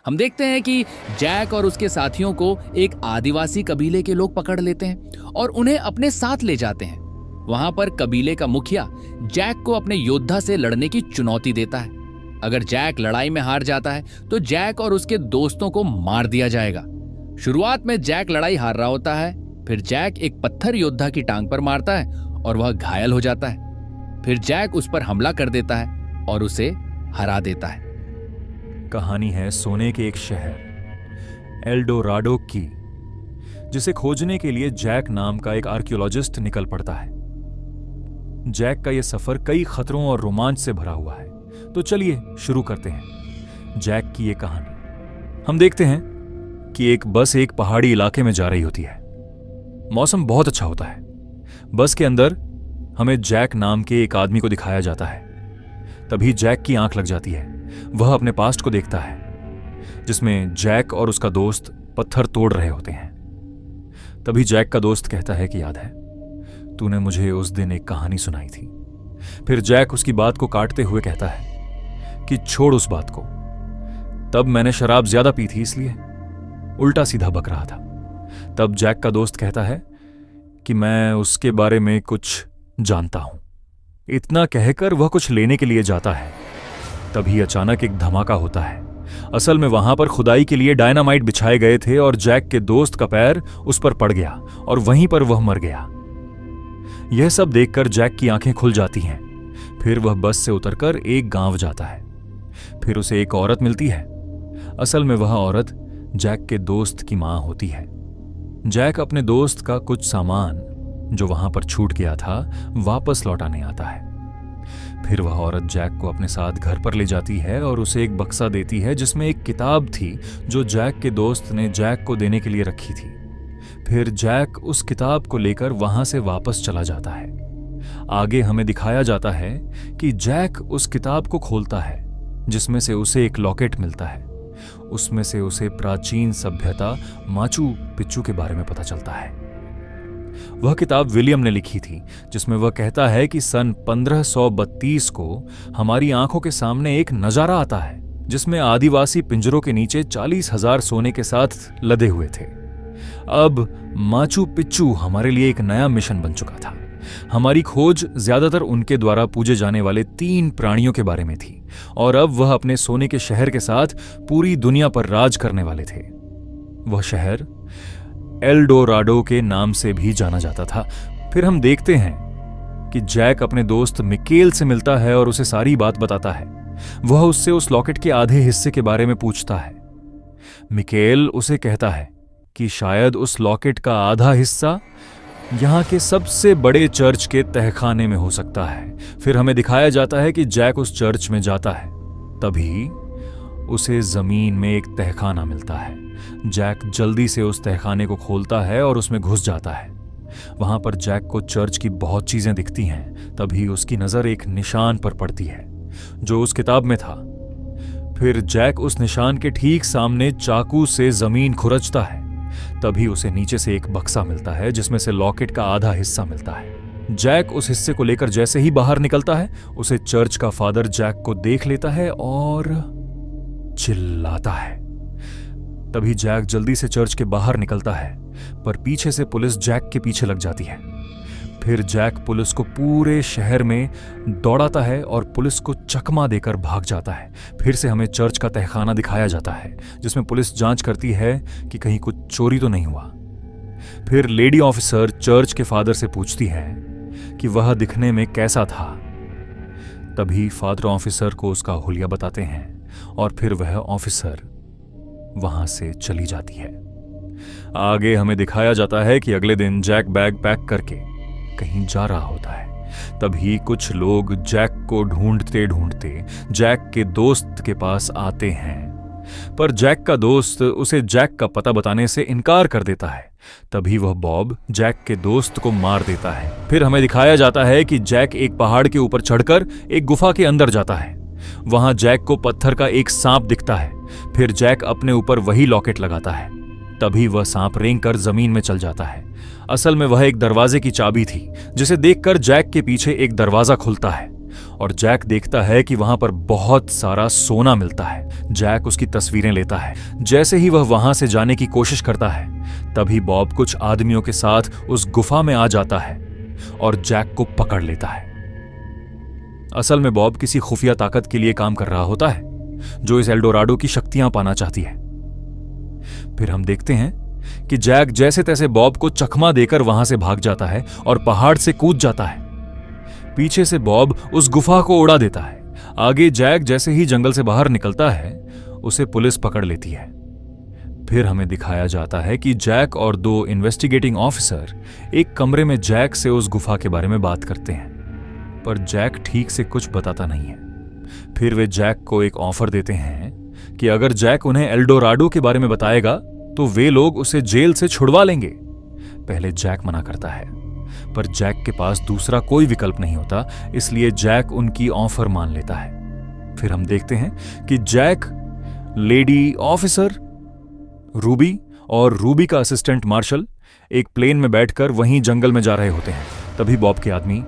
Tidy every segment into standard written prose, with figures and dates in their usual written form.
हम देखते हैं कि जैक और उसके साथियों को एक आदिवासी कबीले के लोग पकड़ लेते हैं और उन्हें अपने साथ ले जाते हैं। वहां पर कबीले का मुखिया जैक को अपने योद्धा से लड़ने की चुनौती देता है। अगर जैक लड़ाई में हार जाता है तो जैक और उसके दोस्तों को मार दिया जाएगा। शुरुआत में जैक लड़ाई हार रहा होता है, फिर जैक एक पत्थर योद्धा की टांग पर मारता है और वह घायल हो जाता है। फिर जैक उस पर हमला कर देता है और उसे हरा देता है। कहानी है सोने के एक शहर एल्डोराडो की, जिसे खोजने के लिए जैक नाम का एक आर्कियोलॉजिस्ट निकल पड़ता है। जैक का यह सफर कई खतरों और रोमांच से भरा हुआ है, तो चलिए शुरू करते हैं जैक की यह कहानी। हम देखते हैं कि एक बस एक पहाड़ी इलाके में जा रही होती है। मौसम बहुत अच्छा होता है। बस के अंदर हमें जैक नाम के एक आदमी को दिखाया जाता है। तभी जैक की आंख लग जाती है। वह अपने पास्ट को देखता है, जिसमें जैक और उसका दोस्त पत्थर तोड़ रहे होते हैं। तभी जैक का दोस्त कहता है कि याद है, तूने मुझे उस दिन एक कहानी सुनाई थी। फिर जैक उसकी बात को काटते हुए कहता है कि छोड़ उस बात को, तब मैंने शराब ज्यादा पी थी, इसलिए उल्टा सीधा बक रहा था। तब जैक का दोस्त कहता है कि मैं उसके बारे में कुछ जानता हूं। इतना कहकर वह कुछ लेने के लिए जाता है। तभी अचानक एक धमाका होता है। असल में वहां पर खुदाई के लिए डायनामाइट बिछाए गए थे और जैक के दोस्त का पैर उस पर पड़ गया और वहीं पर वह मर गया। यह सब देखकर जैक की आंखें खुल जाती हैं। फिर वह बस से उतरकर एक गांव जाता है। फिर उसे एक औरत मिलती है। असल में वह औरत जैक के दोस्त की मां होती है। जैक अपने दोस्त का कुछ सामान जो वहां पर छूट गया था वापस लौटाने आता है। फिर वह औरत जैक को अपने साथ घर पर ले जाती है और उसे एक बक्सा देती है जिसमें एक किताब थी जो जैक के दोस्त ने जैक को देने के लिए रखी थी। फिर जैक उस किताब को लेकर वहां से वापस चला जाता है। आगे हमें दिखाया जाता है कि जैक उस किताब को खोलता है, जिसमें से उसे एक लॉकेट मिलता है। उसमें से उसे प्राचीन सभ्यता माचू पिच्चू के बारे में पता चलता है। वह किताब विलियम ने लिखी थी, जिसमें वह कहता है कि सन 1532 को हमारी आंखों के सामने एक नजारा आता है जिसमें आदिवासी पिंजरों के नीचे 40,000 सोने के साथ लदे हुए थे। अब माचू पिच्चू हमारे लिए एक नया मिशन बन चुका था। हमारी खोज ज्यादातर उनके द्वारा पूजे जाने वाले 3 प्राणियों के बारे में थी और अब वह अपने सोने के शहर के साथ पूरी दुनिया पर राज करने वाले थे। वह शहर एल्डोराडो के नाम से भी जाना जाता था। फिर हम देखते हैं कि जैक अपने दोस्त मिकेल से मिलता है और उसे सारी बात बताता है। वह उससे उस लॉकेट के आधे हिस्से के बारे में पूछता है। मिकेल उसे कहता है कि शायद उस लॉकेट का आधा हिस्सा यहां के सबसे बड़े चर्च के तहखाने में हो सकता है। फिर हमें दिखाया जाता है कि जैक उस चर्च में जाता है। तभी उसे जमीन में एक तहखाना मिलता है। जैक जल्दी से उस तहखाने को खोलता है और उसमें घुस जाता है। वहां पर जैक को चर्च की बहुत चीजें दिखती हैं। तभी उसकी नजर एक निशान पर पड़ती है जो उस किताब में था। फिर जैक उस निशान के ठीक सामने चाकू से जमीन खुरचता है। तभी उसे नीचे से एक बक्सा मिलता है जिसमें से लॉकेट का आधा हिस्सा मिलता है। जैक उस हिस्से को लेकर जैसे ही बाहर निकलता है, उसे चर्च का फादर जैक को देख लेता है और चिल्लाता है। तभी जैक जल्दी से चर्च के बाहर निकलता है, पर पीछे से पुलिस जैक के पीछे लग जाती है। फिर जैक पुलिस को पूरे शहर में दौड़ाता है और पुलिस को चकमा देकर भाग जाता है। फिर से हमें चर्च का तहखाना दिखाया जाता है, जिसमें पुलिस जांच करती है कि कहीं कुछ चोरी तो नहीं हुआ। फिर लेडी ऑफिसर चर्च के फादर से पूछती है कि वह दिखने में कैसा था। तभी फादर ऑफिसर को उसका हुलिया बताते हैं और फिर वह ऑफिसर वहां से चली जाती है। आगे हमें दिखाया जाता है कि अगले दिन जैक बैग पैक करके कहीं जा रहा होता है। तभी कुछ लोग जैक को ढूंढते ढूंढते जैक के दोस्त के पास आते हैं, पर जैक का दोस्त उसे जैक का पता बताने से इनकार कर देता है। तभी वह बॉब जैक के दोस्त को मार देता है। फिर हमें दिखाया जाता है कि जैक एक पहाड़ के ऊपर चढ़कर एक गुफा के अंदर जाता है। वहां जैक को पत्थर का एक सांप दिखता है। फिर जैक अपने ऊपर वही लॉकेट लगाता है। तभी वह सांप रेंग कर जमीन में चल जाता है। असल में वह एक दरवाजे की चाबी थी, जिसे देखकर जैक के पीछे एक दरवाजा खुलता है और जैक देखता है कि वहां पर बहुत सारा सोना मिलता है। जैक उसकी तस्वीरें लेता है। जैसे ही वह वहां से जाने की कोशिश करता है, तभी बॉब कुछ आदमियों के साथ उस गुफा में आ जाता है और जैक को पकड़ लेता है। असल में बॉब किसी खुफिया ताकत के लिए काम कर रहा होता है, जो इस एल्डोराडो की शक्तियां पाना चाहती है। फिर हम देखते हैं कि जैक जैसे तैसे बॉब को चकमा देकर वहां से भाग जाता है और पहाड़ से कूद जाता है। पीछे से बॉब उस गुफा को उड़ा देता है। आगे जैक जैसे ही जंगल से बाहर निकलता है, उसे पुलिस पकड़ लेती है। फिर हमें दिखाया जाता है कि जैक और 2 इन्वेस्टिगेटिंग ऑफिसर एक कमरे में जैक से उस गुफा के बारे में बात करते हैं, पर जैक ठीक से कुछ बताता नहीं है। फिर वे जैक को एक ऑफर देते हैं कि अगर जैक उन्हें एल्डोराडो के बारे में बताएगा तो वे लोग उसे जेल से छुड़वा लेंगे। पहले जैक मना करता है, पर जैक के पास दूसरा कोई विकल्प नहीं होता, इसलिए जैक उनकी ऑफर मान लेता है। फिर हम देखते हैं कि जैक, लेडी ऑफिसर रूबी और रूबी का असिस्टेंट मार्शल एक प्लेन में बैठकर वहीं जंगल में जा रहे होते हैं। तभी बॉब के आदमी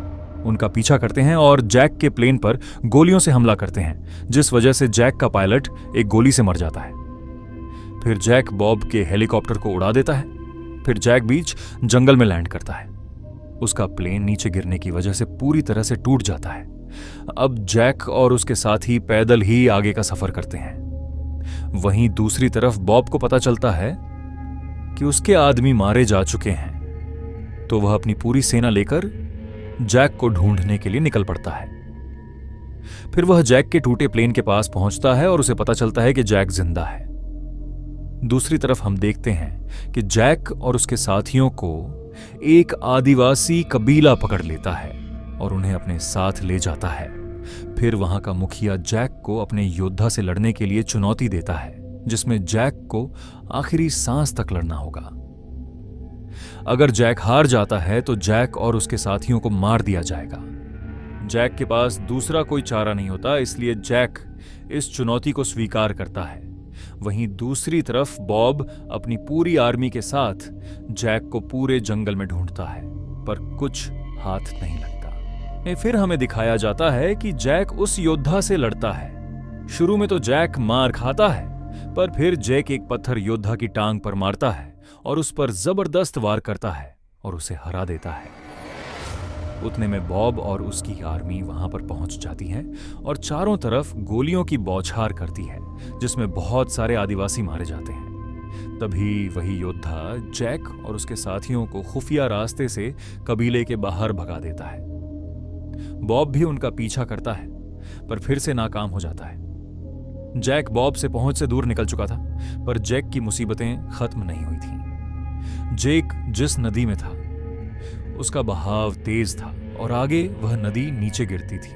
उनका पीछा करते हैं और जैक के प्लेन पर गोलियों से हमला करते हैं, जिस वजह से जैक का पायलट एक गोली से मर जाता है। फिर जैक बॉब के हेलीकॉप्टर को उड़ा देता है। फिर जैक बीच जंगल में लैंड करता है। उसका प्लेन नीचे गिरने की वजह से पूरी तरह से टूट जाता है। अब जैक और उसके साथी पैदल ही आगे का सफर करते हैं। वहीं दूसरी तरफ बॉब को पता चलता है कि उसके आदमी मारे जा चुके हैं, तो वह अपनी पूरी सेना लेकर जैक को ढूंढने के लिए निकल पड़ता है। फिर वह जैक के टूटे प्लेन के पास पहुंचता है और उसे पता चलता है कि जैक जिंदा है। दूसरी तरफ हम देखते हैं कि जैक और उसके साथियों को एक आदिवासी कबीला पकड़ लेता है और उन्हें अपने साथ ले जाता है। फिर वहां का मुखिया जैक को अपने योद्धा से लड़ने के लिए चुनौती देता है, जिसमें जैक को आखिरी सांस तक लड़ना होगा। अगर जैक हार जाता है तो जैक और उसके साथियों को मार दिया जाएगा। जैक के पास दूसरा कोई चारा नहीं होता, इसलिए जैक इस चुनौती को स्वीकार करता है। वहीं दूसरी तरफ बॉब अपनी पूरी आर्मी के साथ जैक को पूरे जंगल में ढूंढता है, पर कुछ हाथ नहीं लगता। फिर हमें दिखाया जाता है कि जैक उस योद्धा से लड़ता है। शुरू में तो जैक मार खाता है, पर फिर जैक एक पत्थर योद्धा की टांग पर मारता है और उस पर जबरदस्त वार करता है और उसे हरा देता है। उतने में बॉब और उसकी आर्मी वहां पर पहुंच जाती है और चारों तरफ गोलियों की बौछार करती है, जिसमें बहुत सारे आदिवासी मारे जाते हैं। तभी वही योद्धा जैक और उसके साथियों को खुफिया रास्ते से कबीले के बाहर भगा देता है। बॉब भी उनका पीछा करता है, पर फिर से नाकाम हो जाता है। जैक बॉब से पहुंच से दूर निकल चुका था, पर जैक की मुसीबतें खत्म नहीं हुई थीं। जैक जिस नदी में था उसका बहाव तेज था और आगे वह नदी नीचे गिरती थी।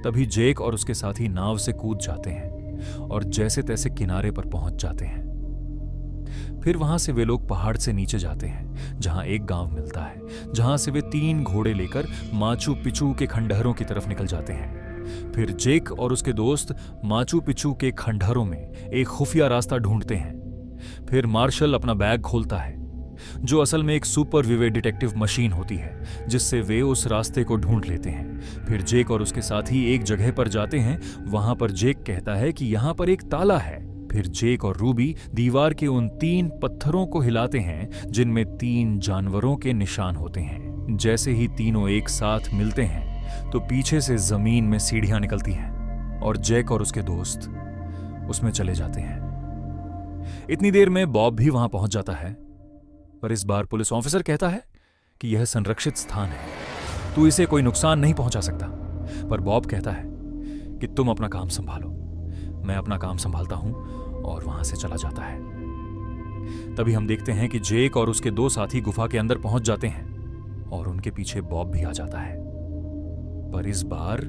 तभी जैक और उसके साथी नाव से कूद जाते हैं और जैसे तैसे किनारे पर पहुंच जाते हैं। फिर वहां से वे लोग पहाड़ से नीचे जाते हैं, जहां एक गांव मिलता है, जहां से वे 3 घोड़े लेकर माचू पिचू के खंडहरों की तरफ निकल जाते हैं। फिर जैक और उसके दोस्त माचू पिचू के खंडहरों में एक खुफिया रास्ता ढूंढते हैं। फिर मार्शल अपना बैग खोलता है, जो असल में एक सुपर विवेक डिटेक्टिव मशीन होती है, जिससे वे उस रास्ते को ढूंढ लेते हैं। फिर जैक और उसके साथी एक जगह पर जाते हैं। वहां पर जैक कहता है कि यहां पर एक ताला है। फिर जैक और रूबी दीवार के उन 3 पत्थरों को हिलाते हैं, जिनमें 3 जानवरों के निशान होते हैं। जैसे ही तीनों एक साथ मिलते हैं तो पीछे से जमीन में सीढ़ियां निकलती हैं और जैक और उसके दोस्त उसमें चले जाते हैं। इतनी देर में बॉब भी वहां पहुंच जाता है, पर इस बार पुलिस ऑफिसर कहता है कि यह संरक्षित स्थान है, तू इसे कोई नुकसान नहीं पहुंचा सकता। पर बॉब कहता है कि तुम अपना काम संभालो, मैं अपना काम संभालता हूं, और वहां से चला जाता है। तभी हम देखते हैं कि जैक और उसके 2 साथी गुफा के अंदर पहुंच जाते हैं और उनके पीछे बॉब भी आ जाता है, पर इस बार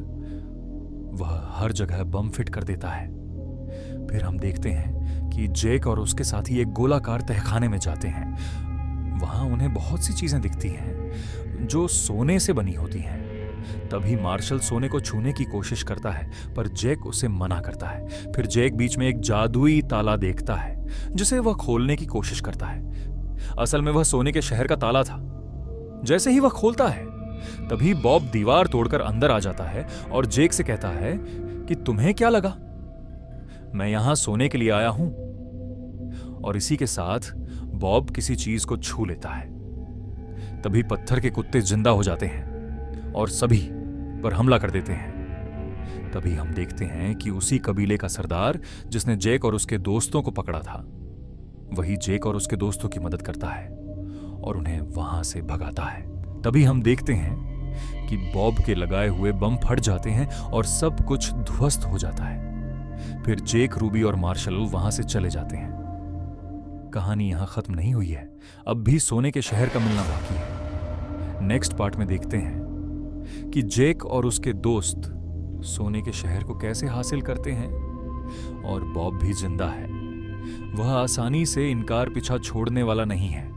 वह हर जगह बम फिट कर देता है। फिर हम देखते हैं कि जैक और उसके साथी एक गोलाकार तहखाने में जाते हैं। वहां उन्हें बहुत सी चीजें दिखती हैं जो सोने से बनी होती हैं। तभी मार्शल सोने को छूने की कोशिश करता है, पर जैक उसे मना करता है। फिर जैक बीच में एक जादुई ताला देखता है, जिसे वह खोलने की कोशिश करता है। असल में वह सोने के शहर का ताला था। जैसे ही वह खोलता है तभी बॉब दीवार तोड़कर अंदर आ जाता है और जेक से कहता है कि तुम्हें क्या लगा, मैं यहां सोने के लिए आया हूं। और इसी के साथ बॉब किसी चीज को छू लेता है। तभी पत्थर के कुत्ते जिंदा हो जाते हैं और सभी पर हमला कर देते हैं। तभी हम देखते हैं कि उसी कबीले का सरदार जिसने जेक और उसके दोस्तों को पकड़ा था, वही जेक और उसके दोस्तों की मदद करता है और उन्हें वहां से भगाता है। तभी हम देखते हैं कि बॉब के लगाए हुए बम फट जाते हैं और सब कुछ ध्वस्त हो जाता है। फिर जेक, रूबी और मार्शल वहां से चले जाते हैं। कहानी यहां खत्म नहीं हुई है, अब भी सोने के शहर का मिलना बाकी है। नेक्स्ट पार्ट में देखते हैं कि जेक और उसके दोस्त सोने के शहर को कैसे हासिल करते हैं और बॉब भी जिंदा है। वह आसानी से इनकार पीछा छोड़ने वाला नहीं है।